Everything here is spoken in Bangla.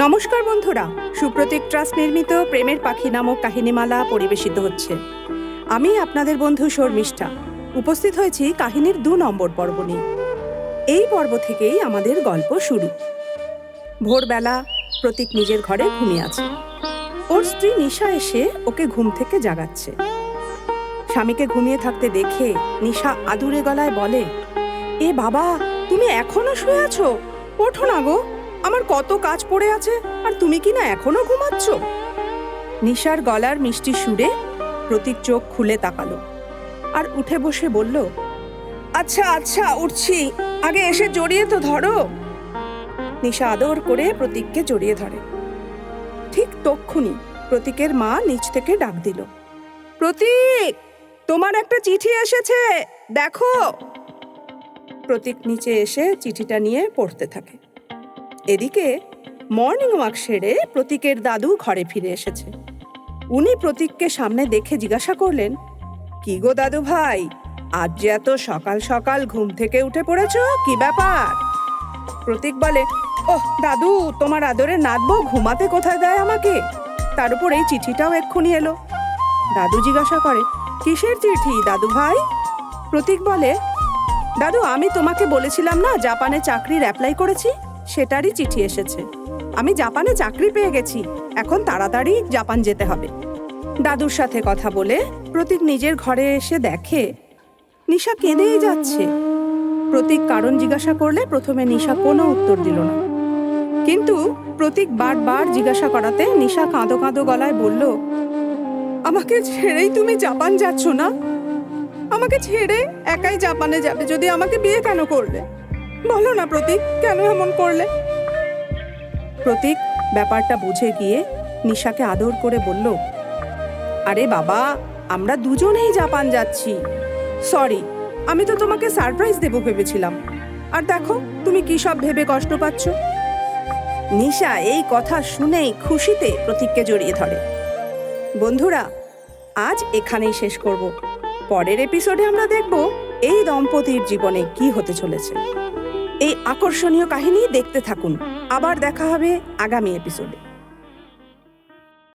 নমস্কার বন্ধুরা, সুপ্রতীক ট্রাস্ট নির্মিত প্রেমের পাখি নামক কাহিনীমালা পরিবেশিত হচ্ছে। আমি আপনাদের বন্ধু শর্মিষ্ঠা উপস্থিত হয়েছি কাহিনীর ২ নম্বর পর্ব নিয়ে। এই পর্ব থেকেই আমাদের গল্প শুরু। ভোরবেলা প্রতীক নিজের ঘরে ঘুমিয়ে আছে। ওর স্ত্রী নিশা এসে ওকে ঘুম থেকে জাগাচ্ছে। স্বামীকে ঘুমিয়ে থাকতে দেখে নিশা আদুরে গলায় বলে, এ বাবা, তুমি এখনো শুয়ে আছো? ওঠো না গো, আমার কত কাজ পড়ে আছে, আর তুমি কি না এখনো ঘুমাচ্ছ? নিশার গলার মিষ্টি সুরে প্রতীক চোখ খুলে তাকালো আর উঠে বসে বলল, আচ্ছা আচ্ছা উঠছি, আগে এসে জড়িয়ে তো ধরো। নিশা আদর করে প্রতীককে জড়িয়ে ধরে। ঠিক তক্ষুনি প্রতীকের মা নিচ থেকে ডাক দিল, প্রতীক, তোমার একটা চিঠি এসেছে, দেখো। প্রতীক নিচে এসে চিঠিটা নিয়ে পড়তে থাকে। এদিকে মর্নিং ওয়াক সেরে প্রতীকের দাদু ঘরে ফিরে এসেছে। উনি প্রতীককে সামনে দেখে জিজ্ঞাসা করলেন, কি গো দাদু ভাই, আজ যে এত সকাল সকাল ঘুম থেকে উঠে পড়েছ, কি ব্যাপার? প্রতীক বলে, ওহ দাদু, তোমার আদরে নাতবো ঘুমাতে কোথায় দেয় আমাকে, তার উপর এই চিঠিটাও এক্ষুনি এলো। দাদু জিজ্ঞাসা করে, কিসের চিঠি দাদু ভাই? প্রতীক বলে, দাদু, আমি তোমাকে বলেছিলাম না জাপানে চাকরির অ্যাপ্লাই করেছি, সেটারই চিঠি এসেছে। আমি জাপানে চাকরি পেয়ে গেছি, এখন তাড়াতাড়ি জাপান যেতে হবে। দাদুর সাথে কথা বলে প্রতীক নিজের ঘরে এসে দেখে নিশা কেঁদেই যাচ্ছে। প্রতীক কারণ জিজ্ঞাসা করলে প্রথমে নিশা কোনো উত্তর দিল না, কিন্তু প্রতীক বারবার জিজ্ঞাসা করাতে নিশা কাঁদো কাঁদো গলায় বলল, আমাকে ছেড়েই তুমি জাপান যাচ্ছ না? আমাকে ছেড়ে একাই জাপানে যাবে যদি আমাকে বিয়ে কেন করলে? বলো না প্রতীক, কেন এমন করলে? প্রতীক ব্যাপারটা বুঝে গিয়ে নিশাকে আদর করে বলল, আরে বাবা, আমরা দুজনেই জাপান যাচ্ছি। সরি, আমি তো তোমাকে সারপ্রাইজ দেবো ভেবেছিলাম, আর দেখো তুমি কি সব ভেবে কষ্ট পাচ্ছ। নিশা এই কথা শুনেই খুশিতে প্রতীককে জড়িয়ে ধরে। বন্ধুরা, আজ এখানেই শেষ করব। পরের এপিসোডে আমরা দেখব এই দম্পতির জীবনে কি হতে চলেছে। এই আকর্ষণীয় কাহিনী দেখতে থাকুন। আবার দেখা হবে আগামী এপিসোডে।